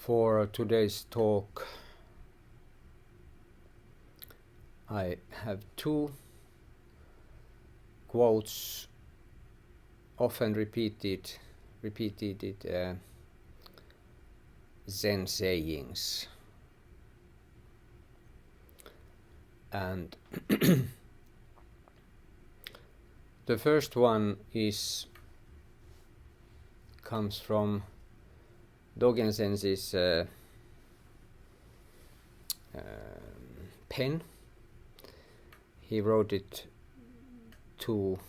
For today's talk, I have two quotes, often repeated Zen sayings, and the first one comes from Dogen Sensei's pen. He wrote it to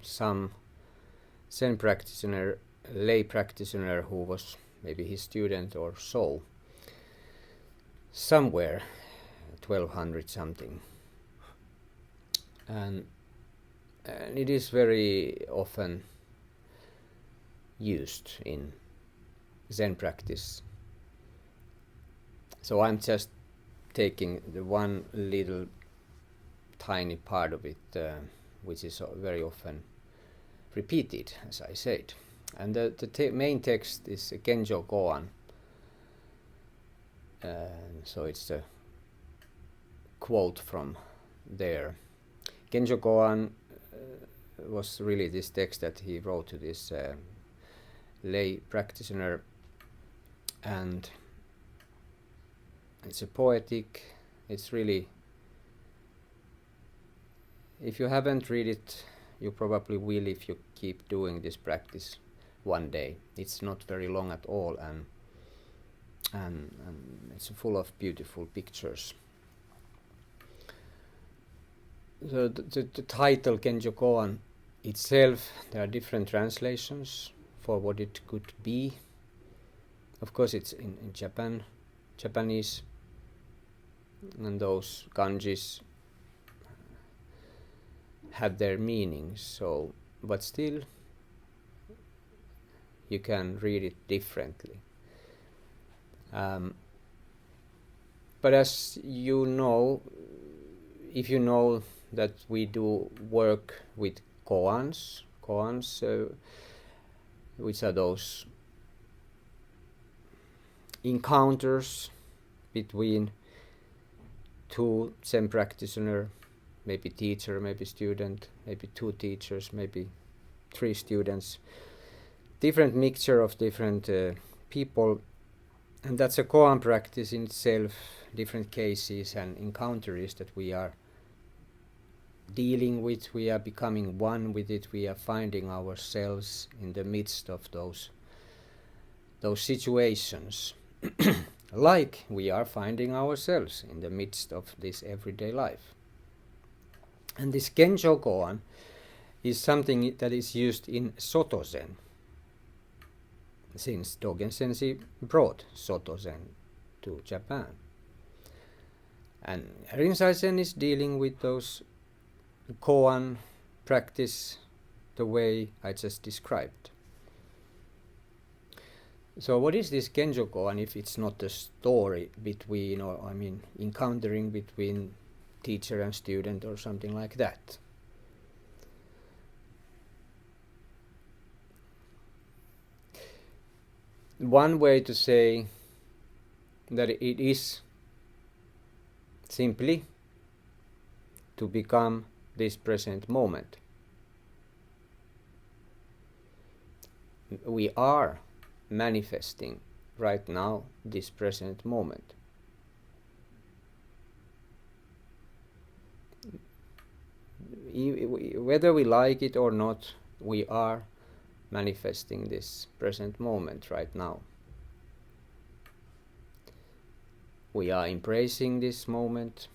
some Zen practitioner, lay practitioner, who was maybe his student or so, somewhere 1200 something, and it is very often used in Zen practice. So I'm just taking the one little tiny part of it, which is very often repeated, as I said. And the main text is Genjo Koan. So it's a quote from there. Genjo Koan was really this text that he wrote to this lay practitioner, and it's a poetic, it's really, if you haven't read it, you probably will if you keep doing this practice one day. It's not very long at all, and it's full of beautiful pictures. So the title Genjo Koan itself, there are different translations for what it could be. Of course, it's in Japanese, and those kanjis have their meanings. So, but still, you can read it differently. But as you know, if you know that we do work with koans, which are those encounters between two Zen practitioner, maybe teacher, maybe student, maybe two teachers, maybe three students, different mixture of different people, and that's a koan practice in itself, different cases and encounters that we are dealing with, we are becoming one with it, we are finding ourselves in the midst of those situations, like we are finding ourselves in the midst of this everyday life. And this Genjo Koan is something that is used in Soto Zen, since Dogen Sensei brought Soto Zen to Japan. And Rinzai Zen is dealing with those koan practice the way I just described. So what is this Genjo Koan if it's not a story between, or I mean encountering between teacher and student or something like that? One way to say that it is simply to become this present moment. We are manifesting right now this present moment. Whether we like it or not, we are manifesting this present moment right now. We are embracing this moment.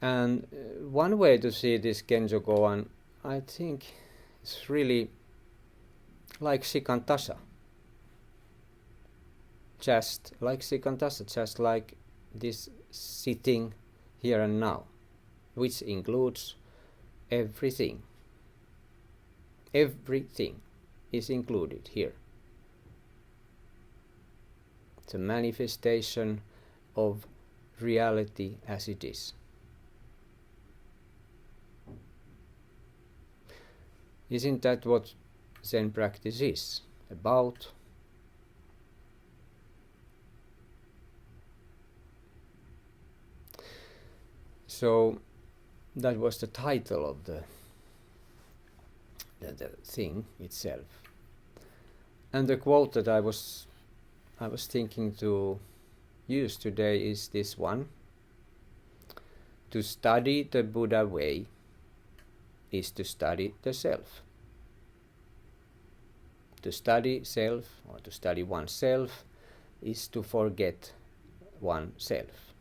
And one way to see this Genjo Koan, I think, is really like Shikantaza. Just like Shikantaza, just like this sitting here and now, which includes everything. Everything is included here. It's a manifestation of reality as it is. Isn't that what Zen practice is about? So that was the title of the thing itself. And the quote that I was thinking to use today is this one. To study the Buddha way is to study the self. To study self, or to study oneself, is to forget oneself.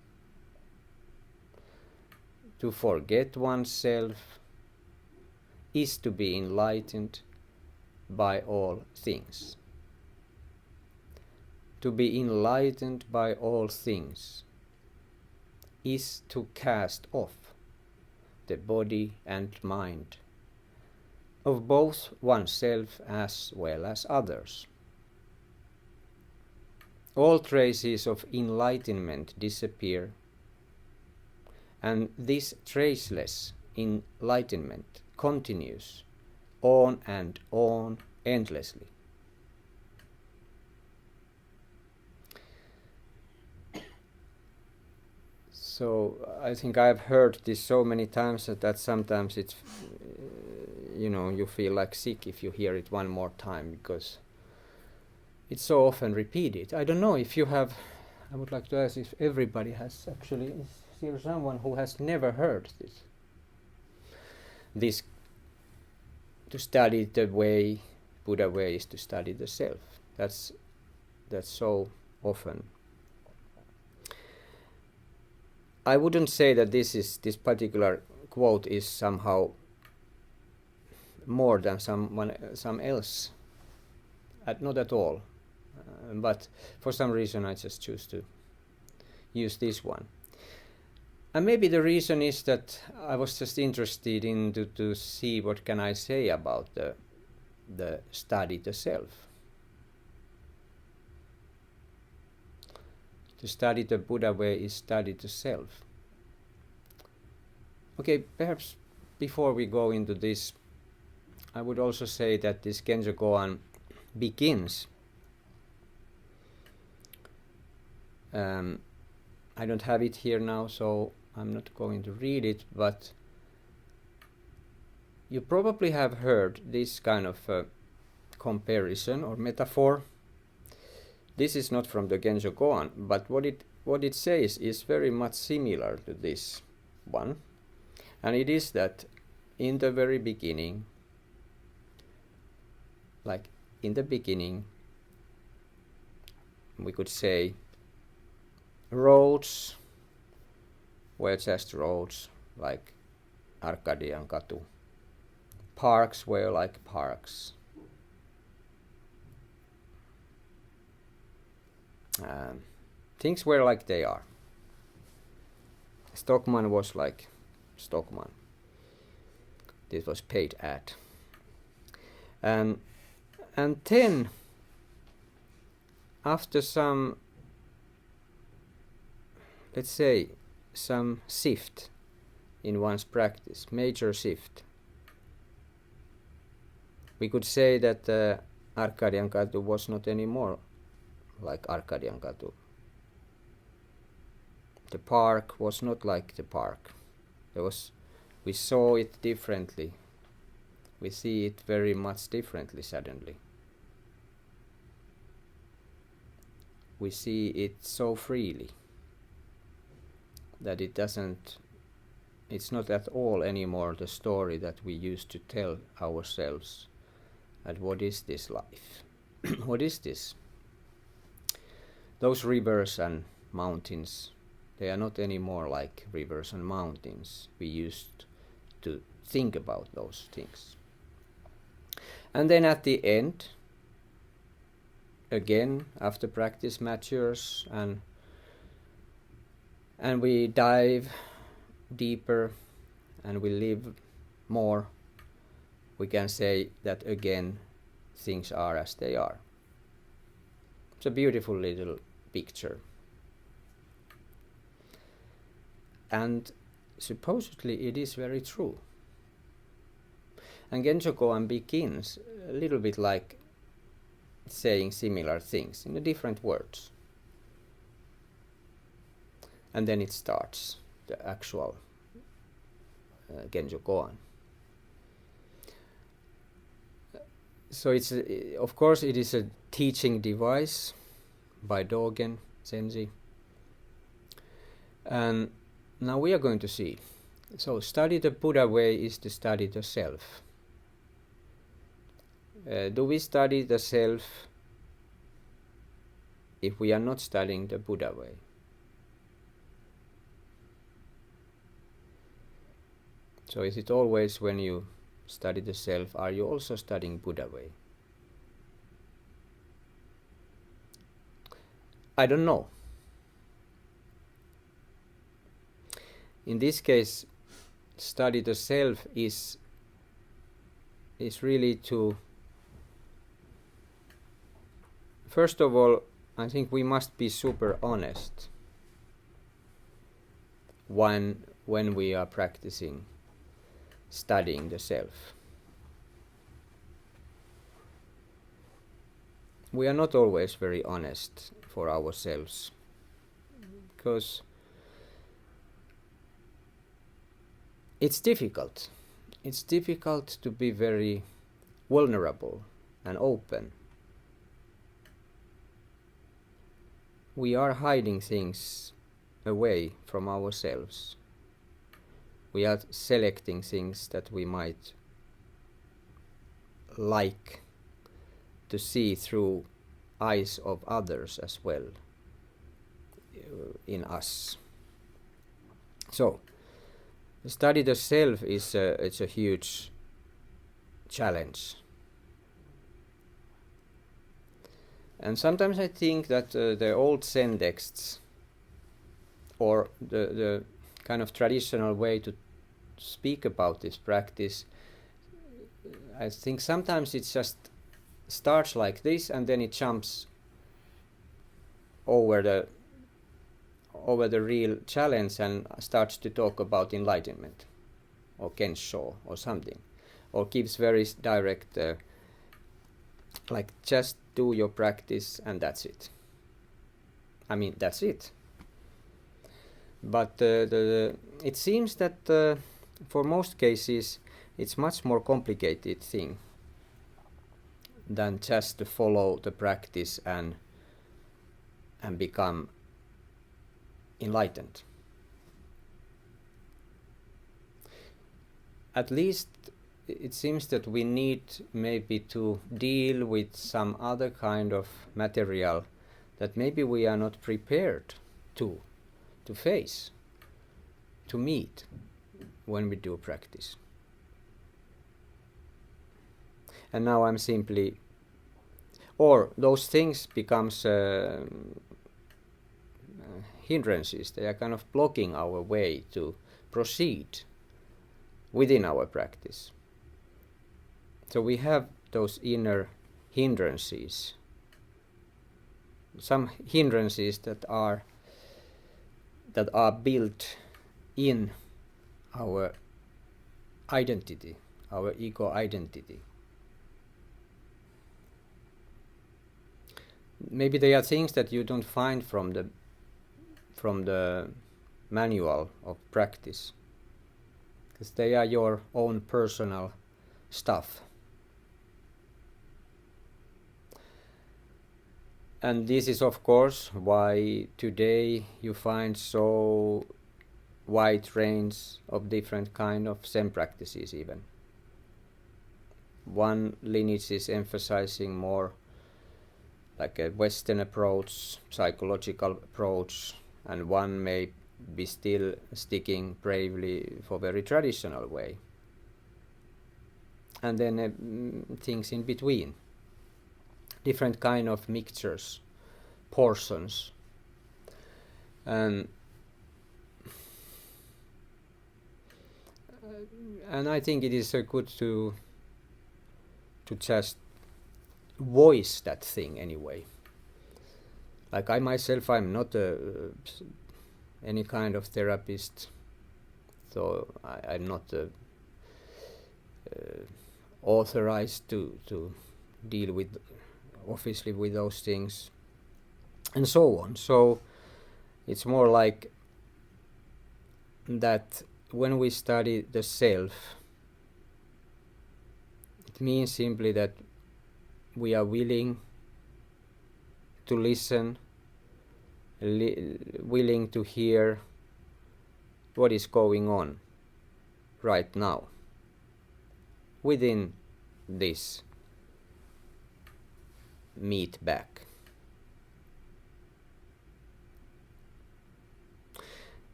To forget oneself is to be enlightened by all things. To be enlightened by all things is to cast off the body and mind of both oneself as well as others. All traces of enlightenment disappear, and this traceless enlightenment continues on and on endlessly. So I think I've heard this so many times that sometimes it's, you feel like sick if you hear it one more time, because it's so often repeated. I don't know if you have, I would like to ask if everybody has actually, is there someone who has never heard this? This, to study the way, Buddha way is to study the self. That's so often. I wouldn't say that this particular quote is somehow more than some else. Not at all. But for some reason I just choose to use this one. And maybe the reason is that I was just interested in to see what can I say about the study the self. To study the Buddha way is study the self. Okay, perhaps before we go into this, I would also say that this Genjo Koan begins. I don't have it here now, so I'm not going to read it, but you probably have heard this kind of comparison or metaphor. This is not from the Genjo Koan, but what it says is very much similar to this one. And it is that in the very beginning, we could say roads were just roads, like Arkadian Katu. Parks were like parks. Things were like they are. Stockman was like Stockman. This was paid ad. And then after some, let's say, some shift in one's practice, major shift, we could say that Arkadian Katu was not anymore like Arkadian Katu. The park was not like the park. We saw it differently. We see it very much differently suddenly. We see it so freely that it's not at all anymore the story that we used to tell ourselves. And what is this life? What is this? Those rivers and mountains, they are not anymore like rivers and mountains. We used to think about those things. And then at the end, again, after practice matures and we dive deeper and we live more, we can say that again things are as they are. It's a beautiful little picture. And supposedly it is very true. And Genjo Koan begins a little bit like saying similar things in the different words. And then it starts the actual Genjo Koan. So it's of course it is a teaching device by Dogen Zenji. And now we are going to see. So study the Buddha way is to study the self. Do we study the self if we are not studying the Buddha way? So is it always when you study the self, are you also studying Buddha way? I don't know. In this case, study the self is really to, first of all, I think we must be super honest when we are practicing studying the self. We are not always very honest for ourselves, because it's difficult. It's difficult to be very vulnerable and open. We are hiding things away from ourselves. We are selecting things that we might like to see through eyes of others as well in us. So, study the self is it's a huge challenge. And sometimes I think that the old Zen texts, or the kind of traditional way to speak about this practice, I think sometimes it just starts like this and then it jumps over the real challenge and starts to talk about enlightenment or Kensho or something, or gives very direct like just do your practice and that's it. I mean, that's it. But it seems that for most cases it's much more complicated thing than just to follow the practice and become enlightened. At least it seems that we need maybe to deal with some other kind of material that maybe we are not prepared to face, to meet when we do practice. And now I'm simply, or those things becomes hindrances. They are kind of blocking our way to proceed within our practice. So we have those inner hindrances, some hindrances that are built in our identity, our ego identity. Maybe they are things that you don't find from the manual of practice, because they are your own personal stuff. And this is of course why today you find so wide range of different kind of Zen practices even. One lineage is emphasizing more like a Western approach, psychological approach, and one may be still sticking bravely for very traditional way. And then things in between, different kind of mixtures, portions. And I think it is good to just voice that thing anyway. Like I myself, I'm not any kind of therapist, so I'm not authorized to deal with, obviously, with those things, and so on. So it's more like that when we study the self, it means simply that we are willing to listen, willing to hear what is going on right now within this meat bag.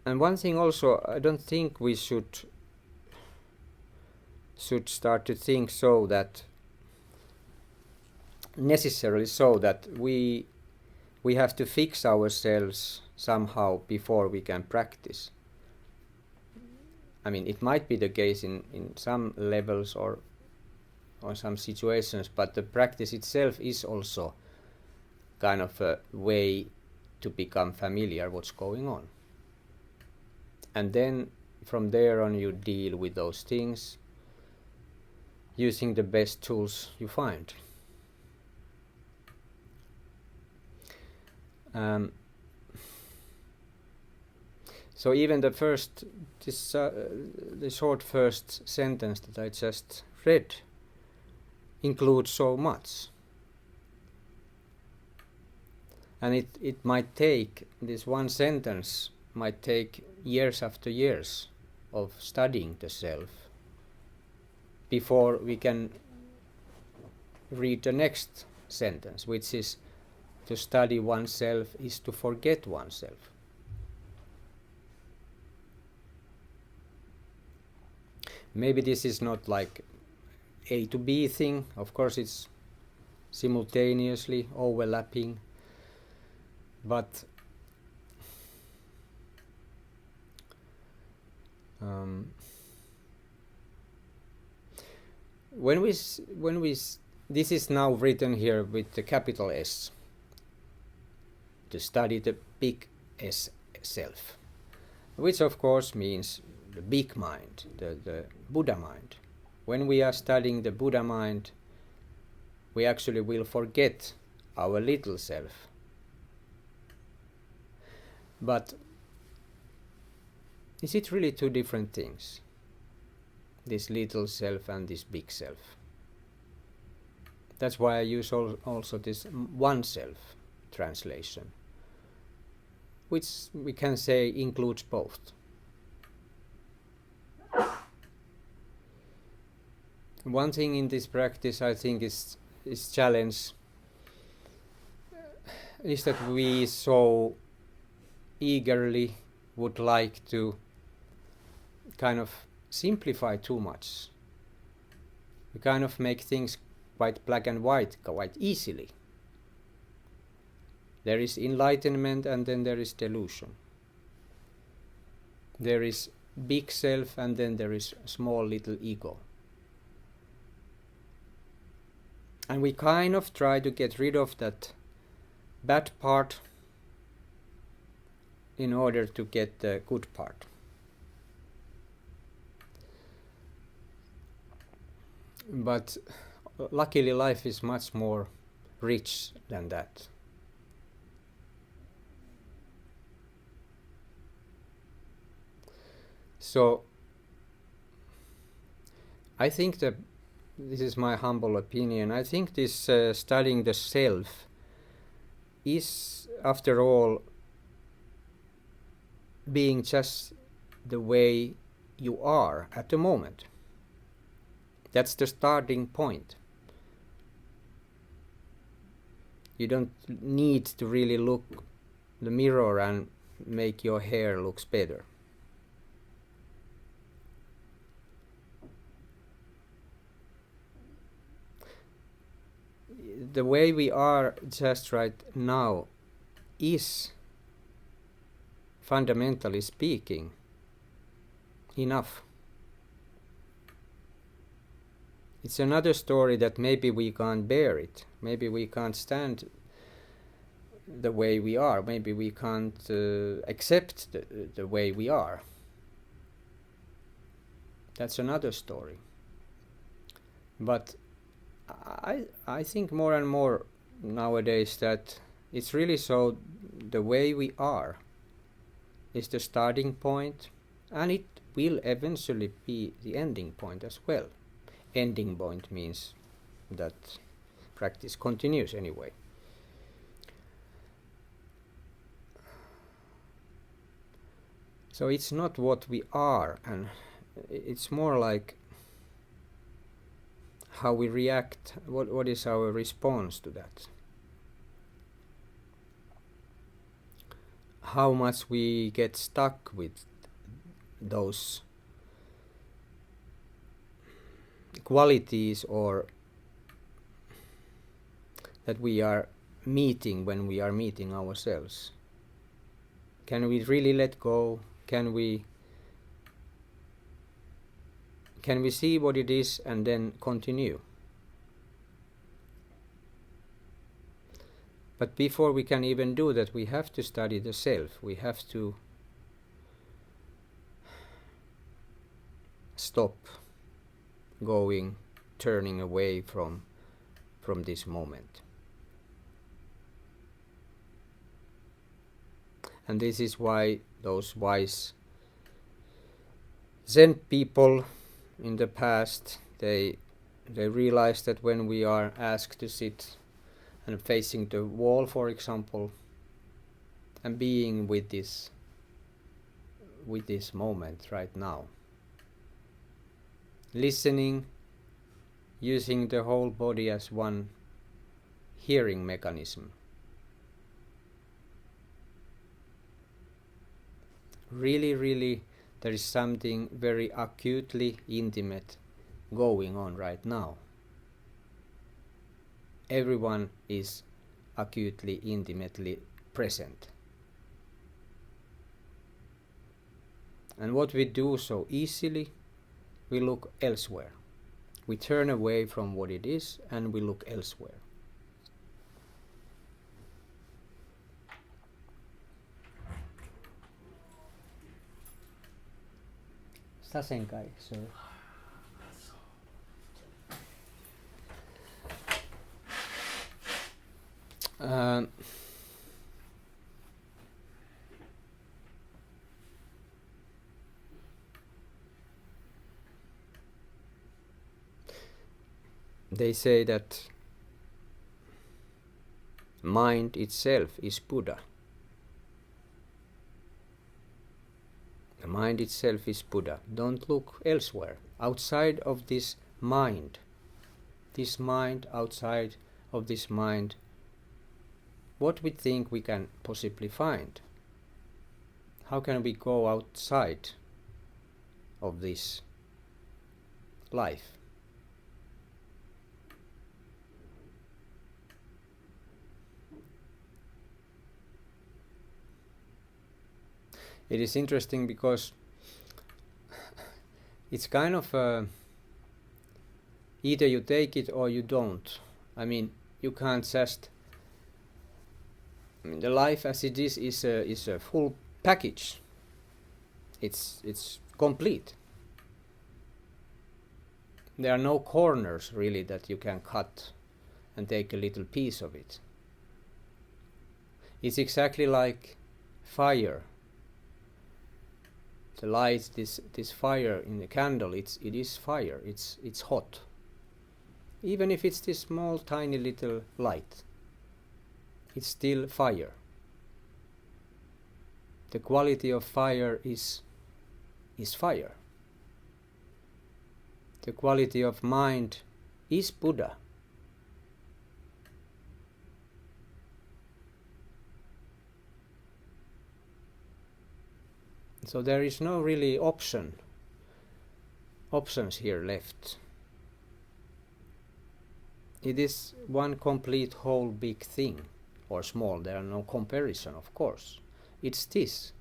And one thing also, I don't think we should start to think so that necessarily so that we have to fix ourselves somehow before we can practice. I mean, it might be the case in some levels or some situations, but the practice itself is also kind of a way to become familiar what's going on. And then from there on you deal with those things using the best tools you find. So even the short first sentence that I just read includes so much. And it might take, this one sentence might take years after years of studying the self before we can read the next sentence, which is to study oneself is to forget oneself. Maybe this is not like A to B thing, of course it's simultaneously overlapping, but when we this is now written here with the capital S, to study the big S self, which of course means the big mind, the Buddha mind. When we are studying the Buddha mind, we actually will forget our little self. But is it really two different things? This little self and this big self. That's why I use also this one self translation, which we can say includes both. One thing in this practice I think is challenge is that we so eagerly would like to kind of simplify too much. We kind of make things quite black and white quite easily. There is enlightenment and then there is delusion. There is big self and then there is small little ego. And we kind of try to get rid of that bad part in order to get the good part. But luckily life is much more rich than that. So I think that this is my humble opinion. I think this studying the self is, after all, being just the way you are at the moment. That's the starting point. You don't need to really look in the mirror and make your hair looks better. The way we are just right now is, fundamentally speaking, enough. It's another story that maybe we can't bear it. Maybe we can't stand the way we are. Maybe we can't accept the way we are. That's another story. But I think more and more nowadays that it's really so the way we are is the starting point, and it will eventually be the ending point as well. Ending point means that practice continues anyway. So it's not what we are, and it's more like how we react, what is our response to that. How much we get stuck with those qualities or that we are meeting when we are meeting ourselves. Can we really let go? Can we see what it is and then continue? But before we can even do that, we have to study the self. We have to stop going, turning away from this moment. And this is why those wise Zen people in the past, they realized that when we are asked to sit and facing the wall, for example, and being with this moment right now, listening, using the whole body as one hearing mechanism, really there is something very acutely intimate going on right now. Everyone is acutely, intimately present. And what we do so easily, we look elsewhere. We turn away from what it is and we look elsewhere. Zazenkai, sir. They say that mind itself is Buddha. The mind itself is Buddha. Don't look elsewhere. Outside of this mind, outside of this mind, what we think we can possibly find? How can we go outside of this life? It is interesting because it's kind of either you take it or you don't. I mean, you can't just. I mean, the life as it is a full package. It's complete. There are no corners really that you can cut and take a little piece of it. It's exactly like fire. The light, this fire in the candle, it is fire. It's hot. Even if it's this small, tiny little light, it's still fire. The quality of fire is fire. The quality of mind is Buddha. So there is no really options here left. It is one complete whole big thing, or small, there are no comparison, of course. It's this.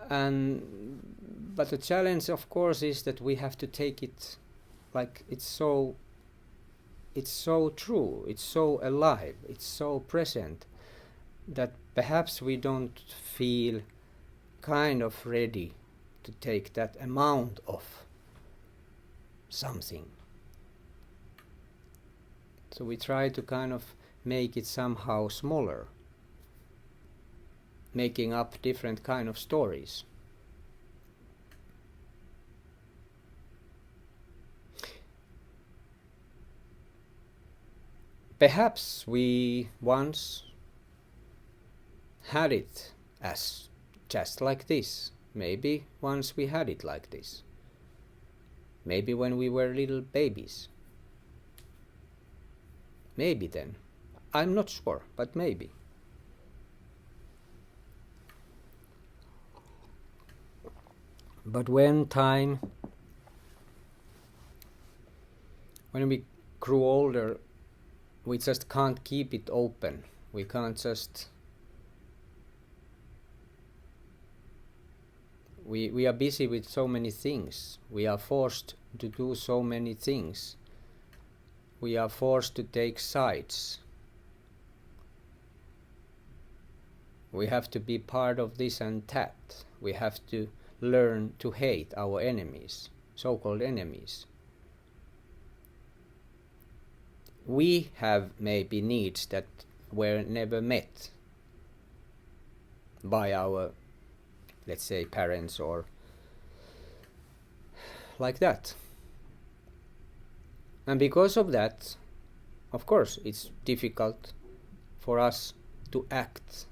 But the challenge, of course, is that we have to take it like it's so true, it's so alive, it's so present, that perhaps we don't feel kind of ready to take that amount of something. So we try to kind of make it somehow smaller, making up different kind of stories. Perhaps we once had it as just like this. Maybe once we had it like this. Maybe when we were little babies. Maybe then. I'm not sure, but maybe. But when we grew older, we just can't keep it open. We can't just... We are busy with so many things. We are forced to do so many things. We are forced to take sides. We have to be part of this and that. We have to learn to hate our enemies, so-called enemies. We have maybe needs that were never met by our, let's say, parents or like that. And because of that, of course, it's difficult for us to act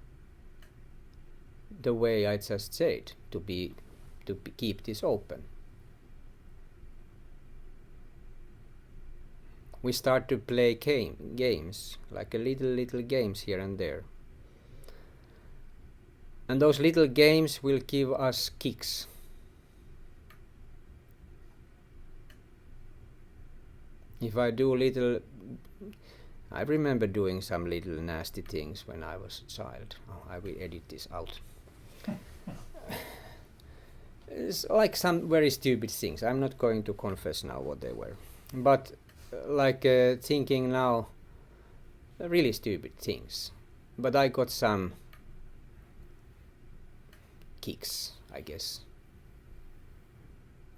the way I just said, to keep this open. We start to play games, like a little games here and there. And those little games will give us kicks. If I do I remember doing some little nasty things when I was a child. Oh, I will edit this out. It's like some very stupid things. I'm not going to confess now what they were. But thinking now, really stupid things. But I got some kicks, I guess,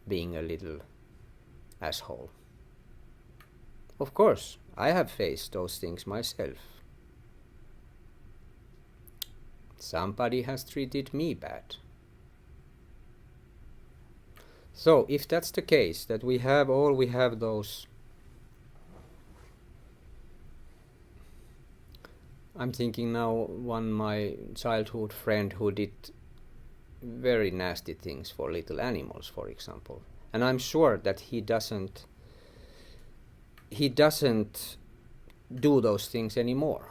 being a little asshole. Of course, I have faced those things myself. Somebody has treated me bad. So, if that's the case, that we have those, I'm thinking now my childhood friend who did very nasty things for little animals, for example. And I'm sure that he doesn't do those things anymore.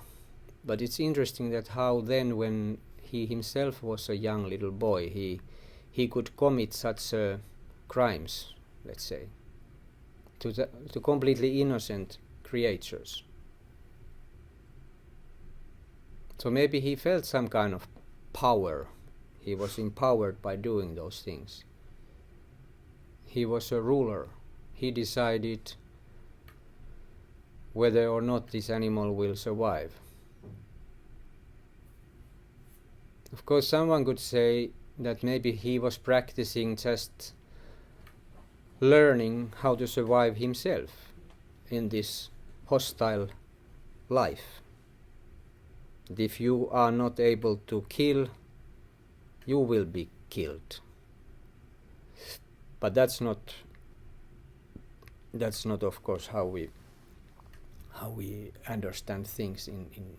But it's interesting that how then, when he himself was a young little boy, he could commit such crimes, let's say, to completely innocent creatures. So maybe he felt some kind of power. He was empowered by doing those things. He was a ruler. He decided whether or not this animal will survive. Of course, someone could say that maybe he was practicing just learning how to survive himself in this hostile life. And if you are not able to kill, you will be killed. But that's not of course how we understand things in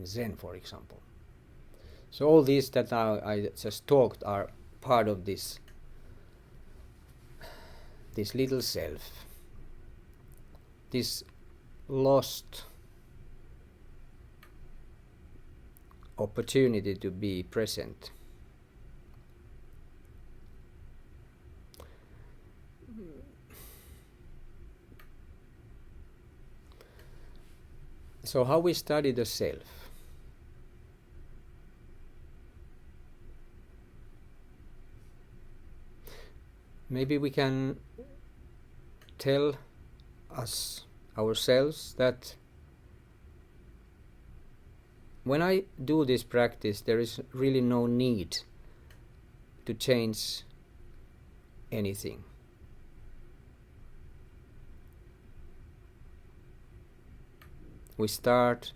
Zen, for example. So all these that I just talked are part of this little self, this lost opportunity to be present. So how we study the self? Maybe we can tell ourselves that when I do this practice, there is really no need to change anything. We start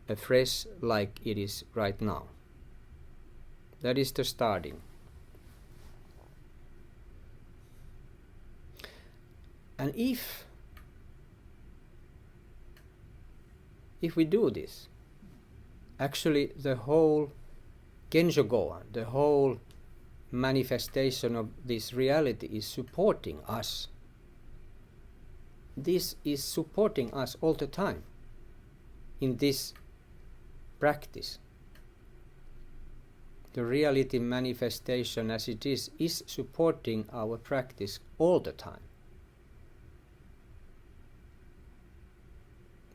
afresh like it is right now. That is the starting. And if we do this, actually the whole Gensho Goan, the whole manifestation of this reality is supporting us. This is supporting us all the time in this practice. The reality manifestation as it is supporting our practice all the time.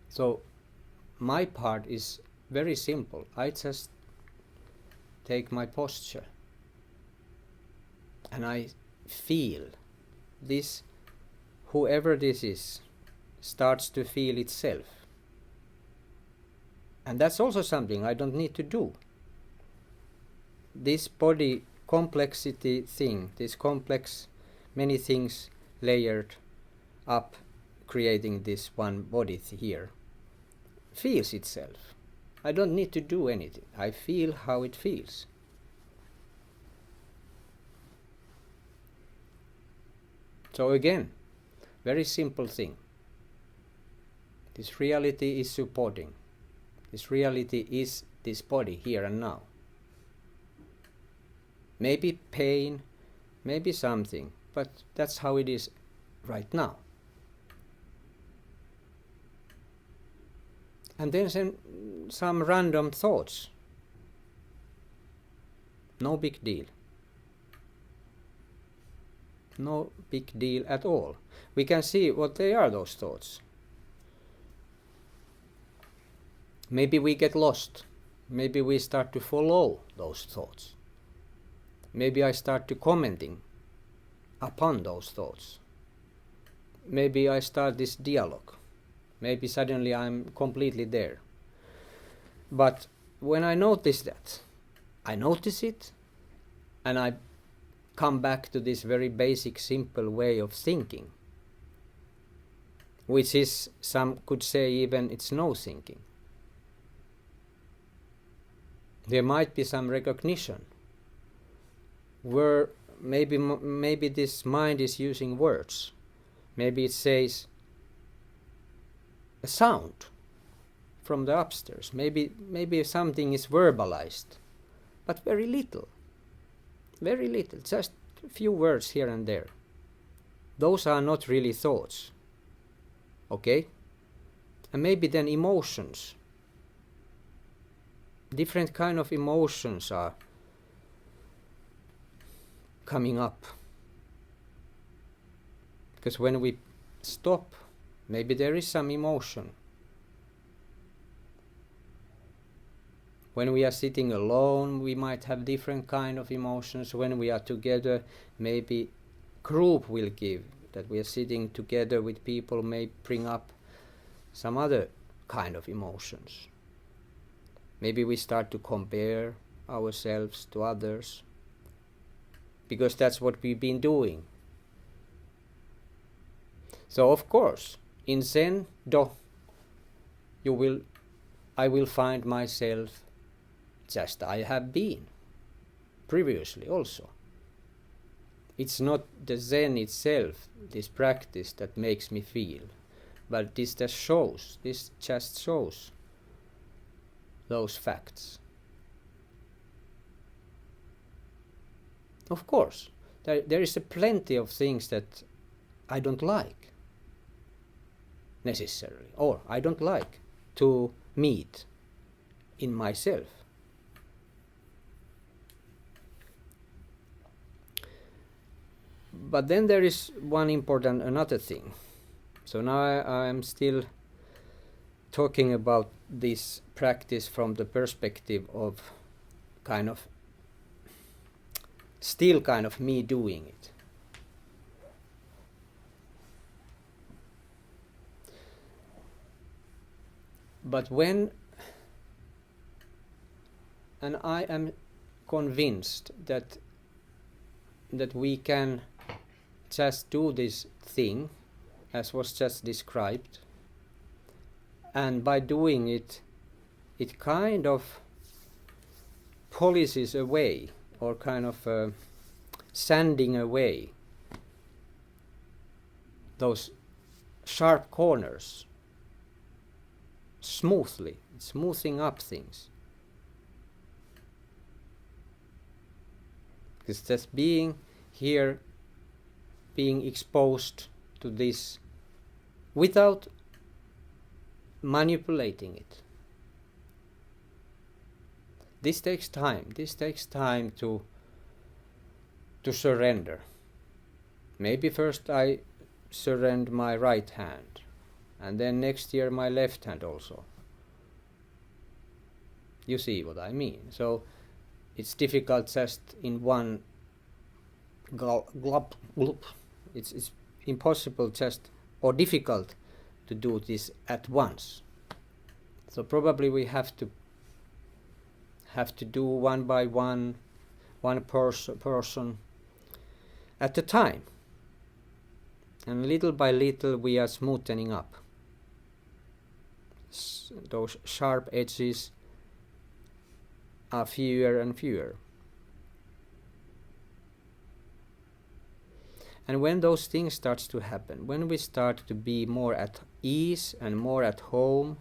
So my part is very simple. I just take my posture and I feel this, whoever this is, starts to feel itself. And that's also something I don't need to do. This body complexity thing, this complex, many things layered up, creating this one body here, feels itself. I don't need to do anything. I feel how it feels. So again, very simple thing. This reality is supporting. This reality is this body here and now. Maybe pain, maybe something, but that's how it is right now. And then some random thoughts. No big deal. No big deal at all. We can see what they are, those thoughts. Maybe we get lost. Maybe we start to follow those thoughts. Maybe I start to commenting upon those thoughts. Maybe I start this dialogue. Maybe suddenly I'm completely there. But when I notice that, I notice it and I come back to this very basic, simple way of thinking, which is, some could say even, it's no thinking. There might be some recognition where maybe this mind is using words. Maybe it says a sound from the upstairs. Maybe something is verbalized, but very little, just a few words here and there. Those are not really thoughts. Okay? And maybe then emotions. Different kind of emotions are coming up. Because when we stop, maybe there is some emotion. When we are sitting alone, we might have different kind of emotions. When we are together, maybe group will give, that we are sitting together with people, may bring up some other kind of emotions. Maybe we start to compare ourselves to others, because that's what we've been doing. So of course, in Zen-do, I will find myself just I have been previously also. It's not the Zen itself, this practice, that makes me feel, but this just shows those facts. Of course, there is plenty of things that I don't like necessarily, or I don't like to meet in myself. But then there is another thing. So now I am still talking about this practice from the perspective of still kind of me doing it. But and I am convinced that we can just do this thing as was just described, And by doing it, it kind of polishes away, or kind of sanding away those sharp corners smoothly. It's smoothing up things. Because just being here, being exposed to this without manipulating it. This takes time. This takes time to surrender. Maybe first I surrender my right hand, and then next year my left hand also. You see what I mean? So it's difficult just in one glop. It's impossible just, or difficult to do this at once. So probably we have to do one by one person at a time. And little by little we are smoothening up. Those sharp edges are fewer and fewer. And when those things starts to happen, when we start to be more at ease and more at home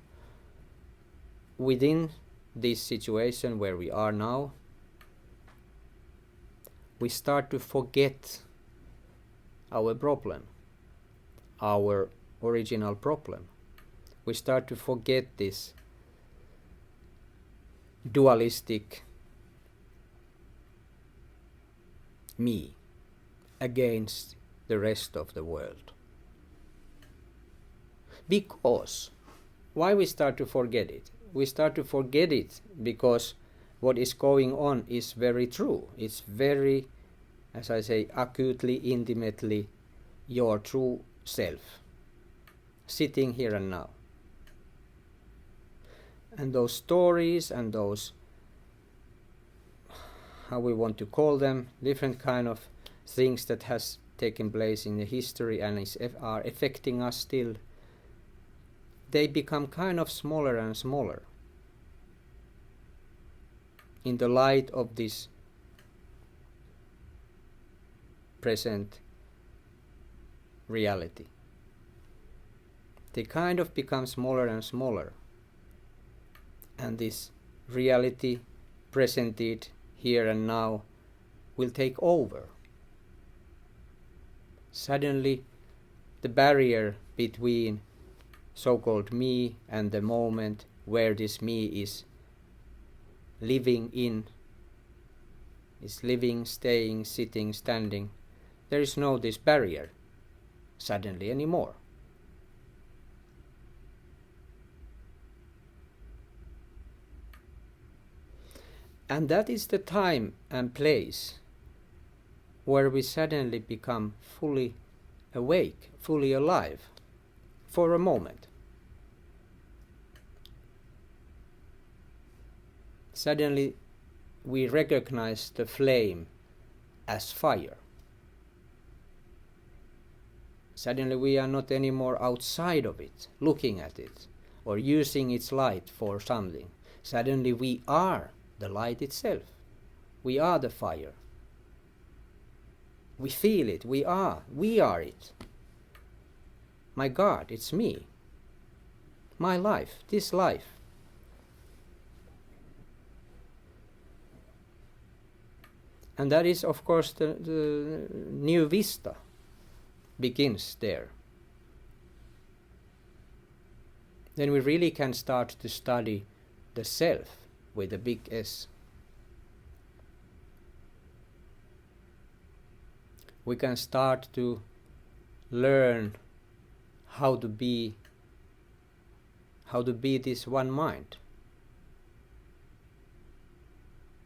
within this situation where we are now, we start to forget our problem, our original problem. We start to forget this dualistic me against the rest of the world. Because, why we start to forget it? We start to forget it because what is going on is very true. It's very, as I say, acutely, intimately your true self, sitting here and now. And those stories and those, how we want to call them, different kind of things that has taken place in the history and are affecting us still, they become kind of smaller and smaller in the light of this present reality. They kind of become smaller and smaller, and this reality presented here and now will take over. Suddenly the barrier between so-called me and the moment where this me is living in, is living, staying, sitting, standing, there is no this barrier suddenly anymore. And that is the time and place where we suddenly become fully awake, fully alive, for a moment. Suddenly we recognize the flame as fire. Suddenly we are not anymore outside of it, looking at it, or using its light for something. Suddenly we are the light itself. We are the fire. We feel it. We are it. My God, it's me. My life, this life. And that is, of course, the new vista begins there. Then we really can start to study the self with a big S. We can start to learn how to be this one mind.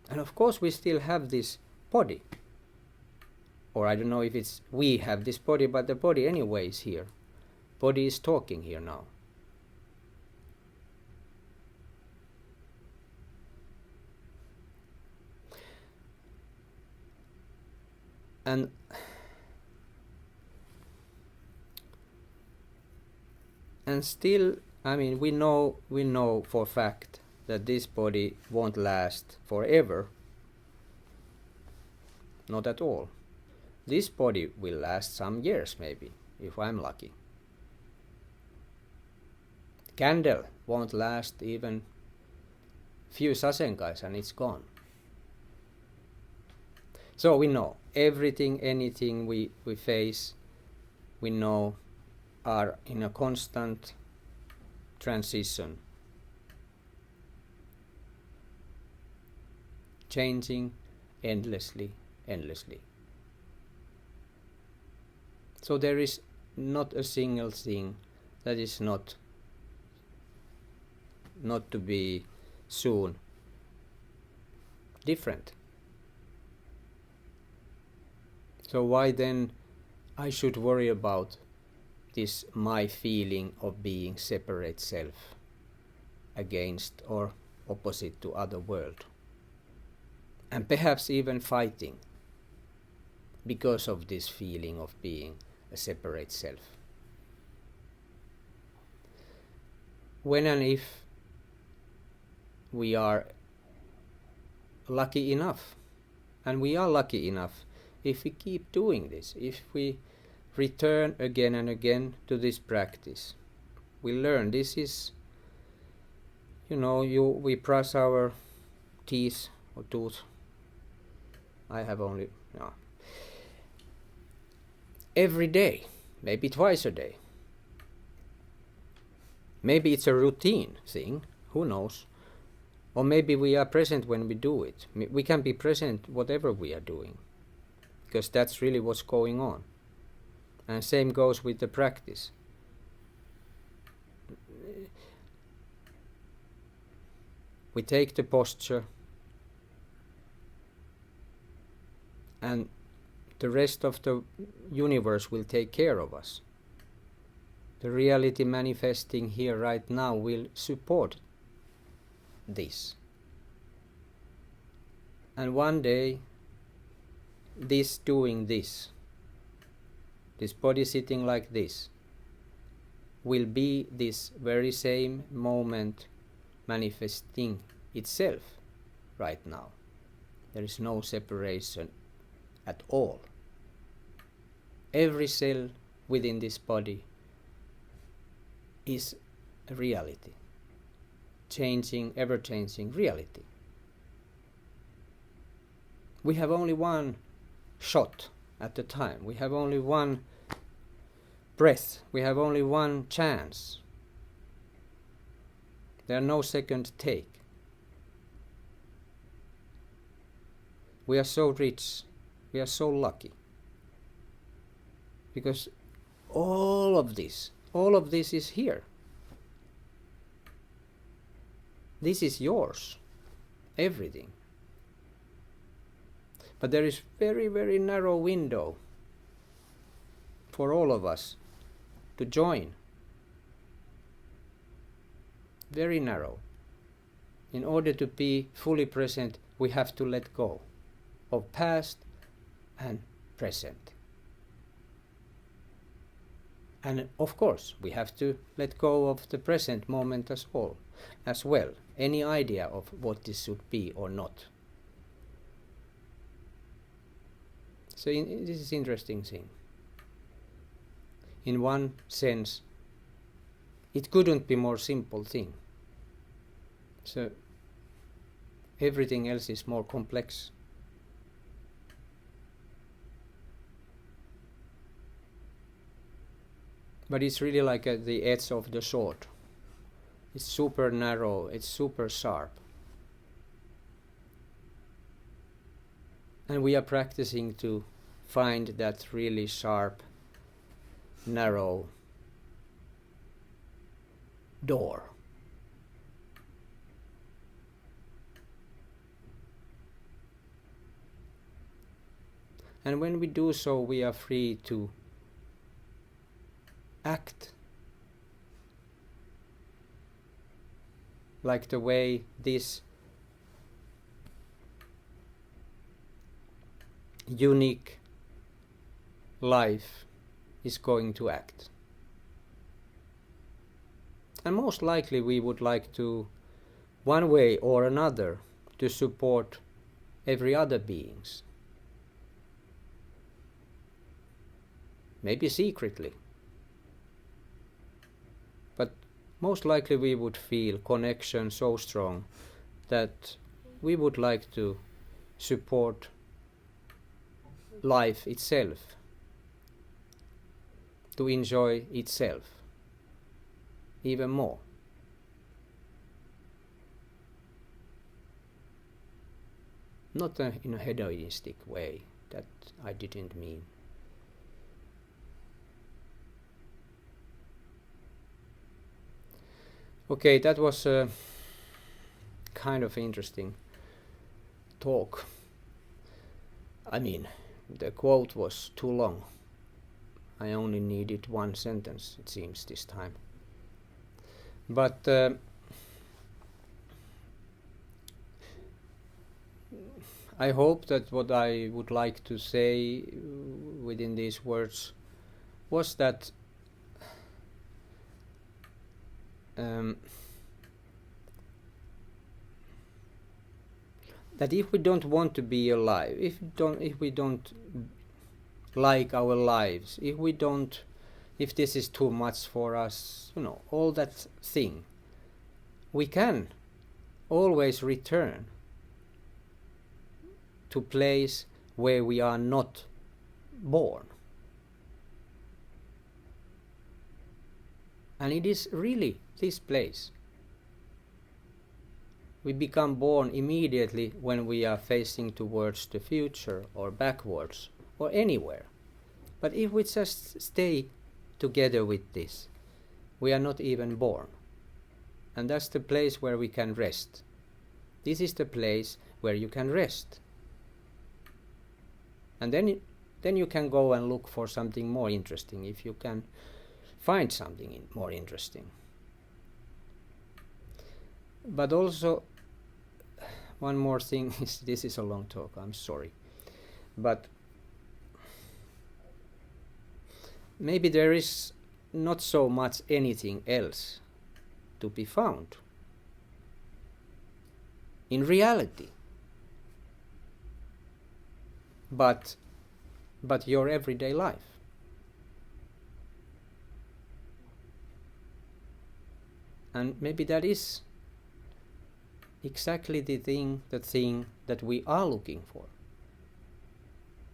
And of course we still have this body. Or I don't know if it's we have this body, but the body anyway is here. Body is talking here now. And still I mean, we know for a fact that this body won't last forever. Not at all. This body will last some years maybe, if I'm lucky. Candle won't last even few Zazenkais and it's gone. So we know everything, anything we face, we know are in a constant transition, changing endlessly. So there is not a single thing that is not to be soon different. So why then I should worry about this my feeling of being separate self against or opposite to other world, and perhaps even fighting because of this feeling of being a separate self? When and if we are lucky enough, and we are lucky enough if we keep doing this, if we return again and again to this practice, we learn. This is, we brush our teeth or tooth. I have only every day, maybe twice a day. Maybe it's a routine thing, who knows? Or maybe we are present when we do it. We can be present whatever we are doing, because that's really what's going on. And same goes with the practice. We take the posture, and the rest of the universe will take care of us. The reality manifesting here right now will support this. And one day, this doing this body sitting like this, will be this very same moment manifesting itself right now. There is no separation at all. Every cell within this body is a reality, changing, ever-changing reality. We have only one shot at a time. We have only one breath. We have only one chance. There are no second take. We are so rich. We are so lucky. Because all of this is here. This is yours. Everything. But there is very, very narrow window for all of us to join. Very narrow. In order to be fully present, we have to let go of past and present. And of course, we have to let go of the present moment as well. Any idea of what this should be or not. So this is interesting thing. In one sense, it couldn't be more simple thing. So everything else is more complex. But it's really like at the edge of the sword. It's super narrow, it's super sharp. And we are practicing to find that really sharp, narrow door. And when we do so, we are free to act like the way this unique life is going to act. And most likely we would like to, one way or another, to support every other beings. Maybe secretly. But most likely we would feel connection so strong that we would like to support life itself, to enjoy itself even more. Not in a hedonistic way, that I didn't mean. Okay, that was a kind of interesting talk. I mean, the quote was too long. I only needed one sentence, it seems, this time. But I hope that what I would like to say within these words was that that if we don't want to be alive, if we don't like our lives, if this is too much for us, all that thing, we can always return to place where we are not born. And it is really this place. We become born immediately when we are facing towards the future or backwards or anywhere. But if we just stay together with this, we are not even born. And that's the place where we can rest. This is the place where you can rest. And then you can go and look for something more interesting, if you can find something more interesting. But also, one more thing is, this is a long talk, I'm sorry. But maybe there is not so much anything else to be found in reality. But your everyday life. And maybe that is exactly the thing that we are looking for.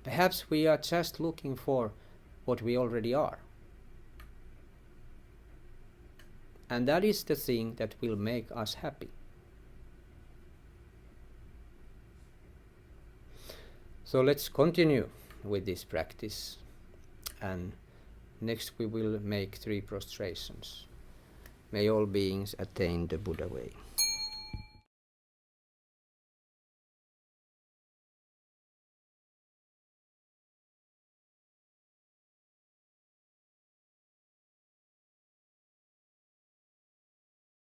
Perhaps we are just looking for what we already are. And that is the thing that will make us happy. So let's continue with this practice, and next we will make 3 prostrations. May all beings attain the Buddha way.